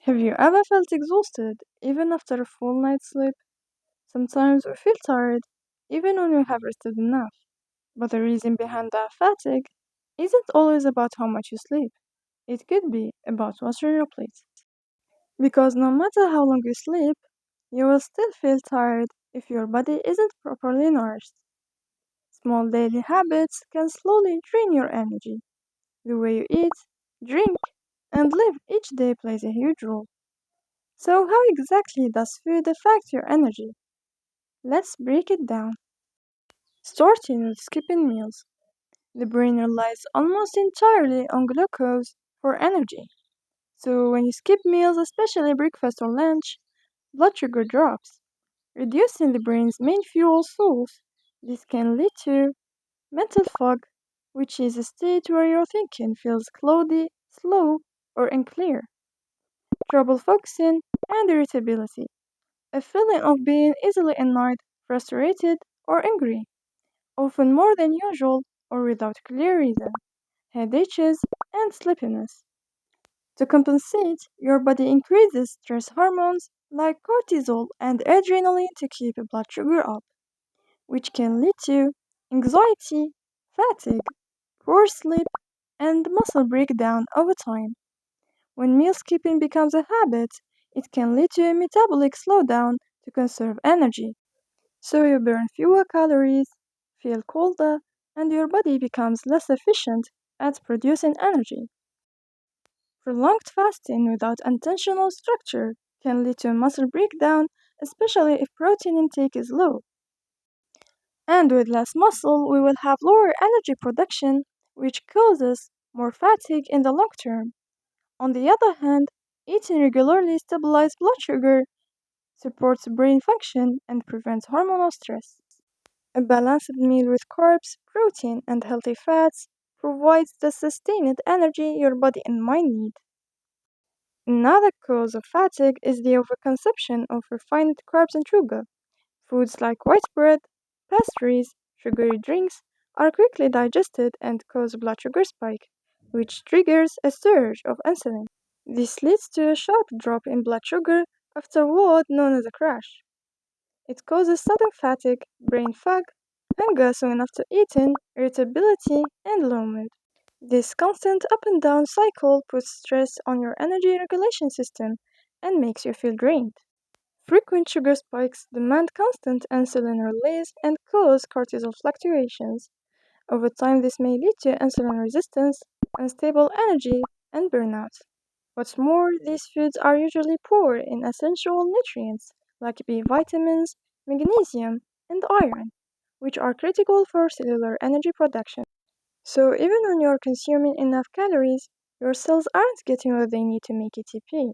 Have you ever felt exhausted, even after a full night's sleep? Sometimes we feel tired, even when we have rested enough. But the reason behind that fatigue isn't always about how much you sleep. It could be about what's on your plate. Because no matter how long you sleep, you will still feel tired if your body isn't properly nourished. Small daily habits can slowly drain your energy. The way you eat, drink, and live each day plays a huge role. So, how exactly does food affect your energy? Let's break it down. Starting with skipping meals. The brain relies almost entirely on glucose for energy. So, when you skip meals, especially breakfast or lunch, blood sugar drops, reducing the brain's main fuel source. This can lead to mental fog, which is a state where your thinking feels cloudy, slow, or unclear, trouble focusing, and irritability. A feeling of being easily annoyed, frustrated, or angry, often more than usual or without clear reason, headaches, and sleepiness. To compensate, your body increases stress hormones like cortisol and adrenaline to keep blood sugar up, which can lead to anxiety, fatigue, poor sleep, and muscle breakdown over time. When meal skipping becomes a habit, it can lead to a metabolic slowdown to conserve energy. So you burn fewer calories, feel colder, and your body becomes less efficient at producing energy. Prolonged fasting without intentional structure can lead to muscle breakdown, especially if protein intake is low. And with less muscle, we will have lower energy production, which causes more fatigue in the long term. On the other hand, eating regularly stabilizes blood sugar, supports brain function, and prevents hormonal stress. A balanced meal with carbs, protein, and healthy fats provides the sustained energy your body and mind need. Another cause of fatigue is the overconsumption of refined carbs and sugar. Foods like white bread, pastries, sugary drinks are quickly digested and cause blood sugar spike, which triggers a surge of insulin. This leads to a sharp drop in blood sugar afterward known as a crash. It causes sudden fatigue, brain fog, hunger soon after eating, irritability, and low mood. This constant up and down cycle puts stress on your energy regulation system and makes you feel drained. Frequent sugar spikes demand constant insulin release and cause cortisol fluctuations. Over time, this may lead to insulin resistance, unstable energy, and burnout. What's more, these foods are usually poor in essential nutrients like B vitamins, magnesium, and iron, which are critical for cellular energy production. So, even when you're consuming enough calories, your cells aren't getting what they need to make ATP.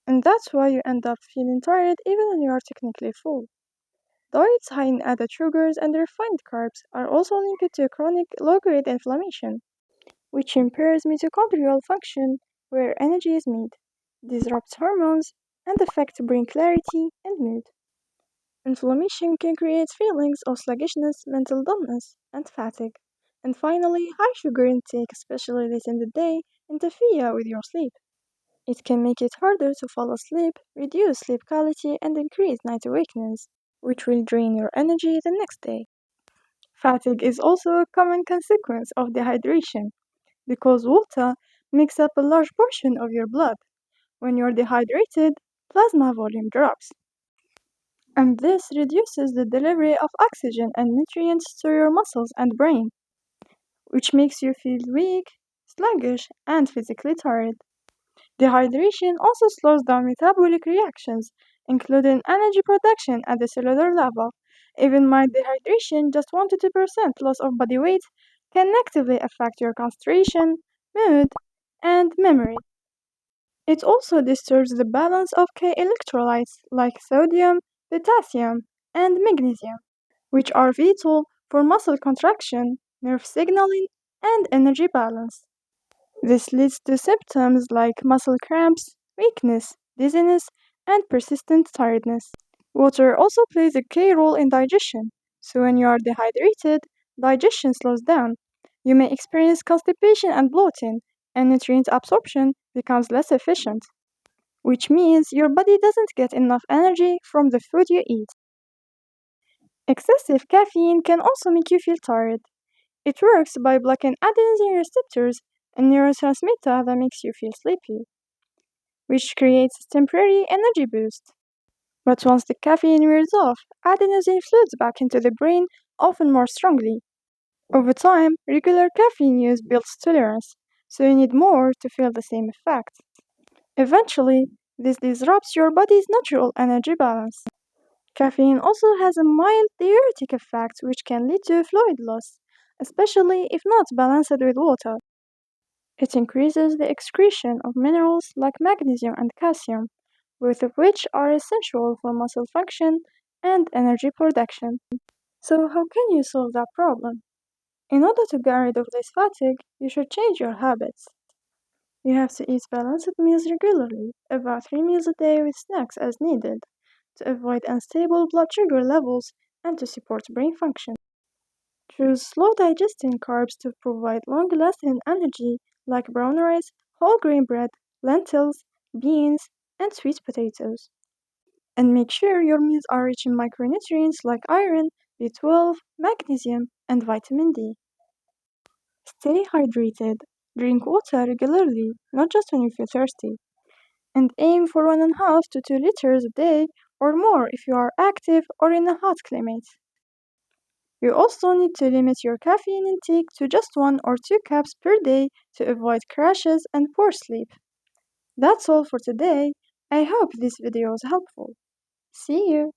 And that's why you end up feeling tired even when you are technically full. Diets high in added sugars and refined carbs are also linked to chronic low grade inflammation, which impairs mitochondrial function where energy is made, disrupts hormones, and affects brain clarity and mood. Inflammation can create feelings of sluggishness, mental dullness, and fatigue. And finally, high sugar intake, especially late in the day, interfere with your sleep. It can make it harder to fall asleep, reduce sleep quality, and increase night awakeness, which will drain your energy the next day. Fatigue is also a common consequence of dehydration because water makes up a large portion of your blood. When you're dehydrated, plasma volume drops, and this reduces the delivery of oxygen and nutrients to your muscles and brain, which makes you feel weak, sluggish, and physically tired. Dehydration also slows down metabolic reactions, including energy production at the cellular level. Even mild dehydration, just 1 to 2% loss of body weight, can negatively affect your concentration, mood, and memory. It also disturbs the balance of key electrolytes like sodium, potassium, and magnesium, which are vital for muscle contraction, nerve signaling, and energy balance. This leads to symptoms like muscle cramps, weakness, dizziness, and persistent tiredness. Water also plays a key role in digestion, so when you are dehydrated, digestion slows down. You may experience constipation and bloating, and nutrient absorption becomes less efficient. which means your body doesn't get enough energy from the food you eat. Excessive caffeine can also make you feel tired. It works by blocking adenosine receptors, a neurotransmitter that makes you feel sleepy, which creates a temporary energy boost. But once the caffeine wears off, adenosine flows back into the brain, often more strongly. Over time, regular caffeine use builds tolerance, so you need more to feel the same effect. Eventually, this disrupts your body's natural energy balance. Caffeine also has a mild diuretic effect which can lead to fluid loss, especially if not balanced with water. It increases the excretion of minerals like magnesium and calcium, both of which are essential for muscle function and energy production. So, how can you solve that problem? In order to get rid of this fatigue, you should change your habits. You have to eat balanced meals regularly, about 3 meals a day with snacks as needed, to avoid unstable blood sugar levels and to support brain function. Choose slow digesting carbs to provide long lasting energy like brown rice, whole grain bread, lentils, beans, and sweet potatoes. And make sure your meals are rich in micronutrients like iron, B12, magnesium, and vitamin D. Stay hydrated. Drink water regularly, not just when you feel thirsty. And aim for 1.5 to 2 liters a day or more if you are active or in a hot climate. You also need to limit your caffeine intake to just 1 or 2 cups per day to avoid crashes and poor sleep. That's all for today. I hope this video was helpful. See you!